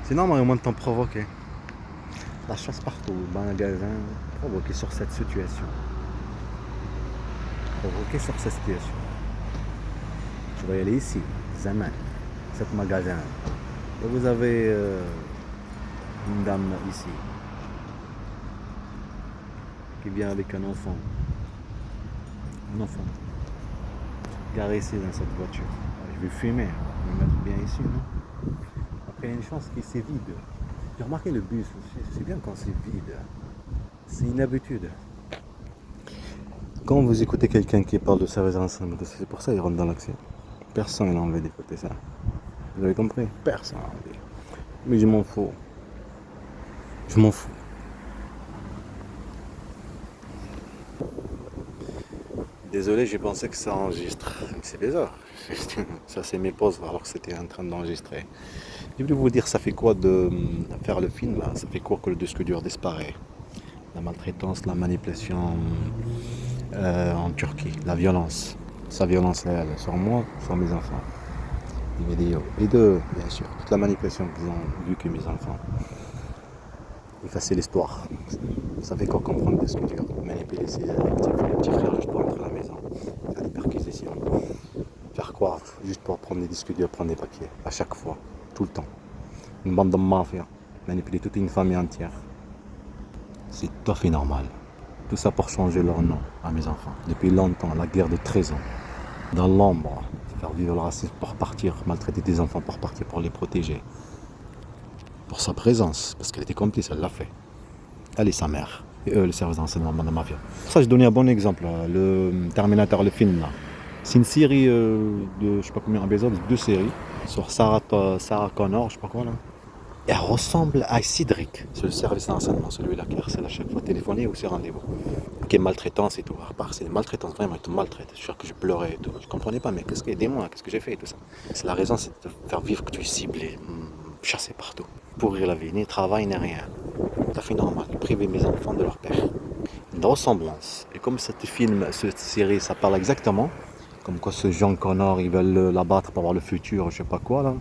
C'est normal au moins de t'en provoquer. La chasse partout, le magasin, provoquer sur cette situation. Provoquer sur cette situation. Je vais y aller ici, Zaman, cet magasin. Et vous avez une dame ici qui vient avec un enfant. Un enfant. Garé ici dans cette voiture. Je vais fumer, je vais me mettre bien ici, non? Après, il y a une chance que c'est vide. J'ai remarqué le bus, c'est bien quand c'est vide. C'est une habitude. Quand vous écoutez quelqu'un qui parle de sa ensemble, c'est pour ça qu'il rentre dans l'action. Personne n'a envie d'écouter ça. Vous avez compris? Personne n'a envie. Mais je m'en fous. Je m'en fous. Désolé, j'ai pensé que ça enregistre. C'est bizarre. Ça c'est mes pauses alors que c'était en train d'enregistrer. Je voulais vous dire, ça fait quoi de faire le film là? Ça fait quoi que le disque dur disparaît? La maltraitance, la manipulation en Turquie, la violence. Sa violence réelle sur moi, sur mes enfants. Les vidéos. Et bien sûr, toute la manipulation qu'ils ont vu que mes enfants. Effacer l'histoire. Ça fait quoi comprendre le disque dur? Manipuler les petits frères juste pour entrer à la maison. Faire des perquisitions. Faire quoi? Juste pour prendre des disques durs, prendre des papiers. À chaque fois. Tout le temps. Une bande de mafia. Manipuler toute une famille entière. C'est tout à fait normal. Tout ça pour changer leur nom à mes enfants. Depuis longtemps, la guerre de 13 ans. Dans l'ombre. Faire vivre le racisme pour partir. Maltraiter des enfants pour partir, pour les protéger. Pour sa présence. Parce qu'elle était complice, elle l'a fait. Elle et sa mère. Et eux, le service d'enseignement de la mafia. Ça, je donnais un bon exemple. Le Terminator, le film là. C'est une série de je sais pas combien d'épisodes, 2 séries. Sur Sarah Connor, je sais pas quoi là. Et elle ressemble à Cédric. C'est le service d'enseignement, celui-là qui harcèle à chaque fois téléphoner ou ses rendez-vous. Qui est maltraitance et tout. À part, c'est des maltraitances, vraiment, ils te maltraitent. Je suis sûr que je pleurais et tout. Je comprenais pas, mais qu'est-ce que, aidez-moi, qu'est-ce que j'ai fait et tout ça. C'est la raison, c'est de faire vivre que tu es ciblé, chassé partout. Pourrir la vie, ni travail, ni rien. Tout à fait normal. Priver mes enfants de leur père. Une ressemblance. Et comme cette série, ça parle exactement. Comme quoi ce John Connor, ils veulent l'abattre pour avoir le futur, je sais pas quoi là.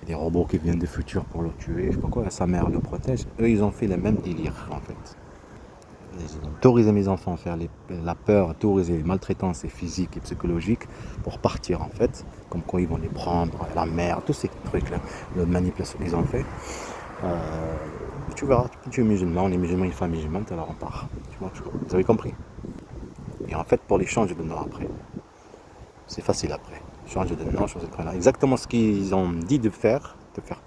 Des robots qui viennent du futur pour le tuer, je sais pas quoi, sa mère le protège. Eux, ils ont fait le même délire en fait. Ils ont autorisé mes enfants à faire la peur, autorisé les maltraitances physiques et psychologiques pour partir en fait. Comme quoi ils vont les prendre, la mère, tous ces trucs là, la manipulation qu'ils ont fait. Tu verras, tu es musulman, on est musulman, une femme musulmane, alors on part. Tu vois, vous avez compris. Et en fait, pour les changer de nom après, c'est facile après. Changer de nom, changer de prénom. Exactement ce qu'ils ont dit de faire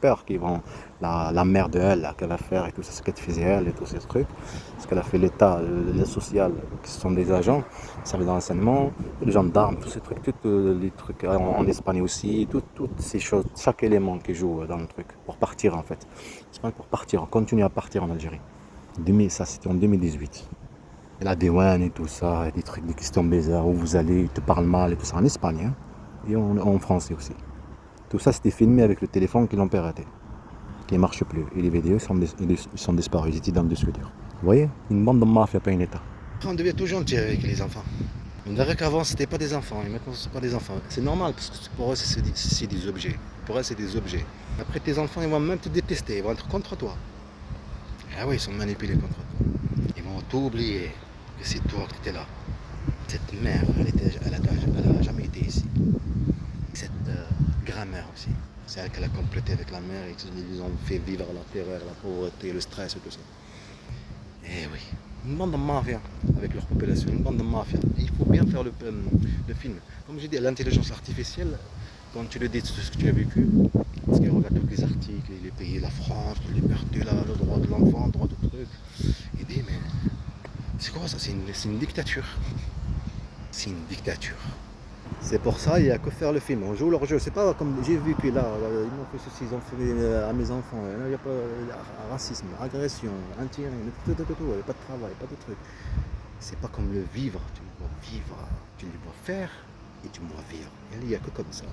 peur, qu'ils vont, la mère de elle, qu'elle va faire et tout ça, ce qu'elle faisait elle et tous ces trucs, ce qu'elle a fait l'État, le social, qui sont des agents, service d'enseignement, les gendarmes, tous ces trucs, tous les trucs en Espagne aussi, toutes ces choses, chaque élément qui joue dans le truc, pour partir en fait. C'est pas pour partir, on continue à partir en Algérie. Ça c'était en 2018. Et la douane et tout ça, et des trucs, des questions bizarres, où vous allez, ils te parlent mal et tout ça, en Espagne, hein, et en français aussi. Tout ça, c'était filmé avec le téléphone qu'ils ont piraté, qui ne marche plus. Et les vidéos sont disparus, ils étaient dans le disque dur. Vous voyez, une bande de mafia, pas une État. On devient tout gentil avec les enfants. On dirait qu'avant, c'était pas des enfants, et maintenant, ce sont pas des enfants. C'est normal, parce que pour eux, c'est des objets. Pour eux, c'est des objets. Après, tes enfants, ils vont même te détester, ils vont être contre toi. Ah oui, ils sont manipulés contre toi. Ils vont tout oublier, que c'est toi qui étais là. Cette mère, elle a jamais été ici. Cette grand-mère aussi. C'est elle qu'elle a complété avec la mère et ils ont fait vivre la terreur, la pauvreté, le stress et tout ça. Eh oui, une bande de mafia avec leur population, une bande de mafia. Il faut bien faire le film. Comme j'ai dit, l'intelligence artificielle, quand tu le dis tout ce que tu as vécu, parce qu'il regarde tous les articles, les pays, la France, la liberté, le droit de l'enfant, le droit de truc. Il dit, mais c'est quoi ça? C'est une dictature. C'est une dictature. C'est pour ça, il n'y a que faire le film. On joue leur jeu. C'est pas comme j'ai vu que là, ils m'ont fait ceci, ils ont fait à mes enfants. Il n'y a pas racisme, agression, intérim, tout. Il n'y a pas de travail, pas de truc. C'est pas comme le vivre. Tu dois vivre, tu dois faire et tu dois vivre. Il n'y a que comme ça.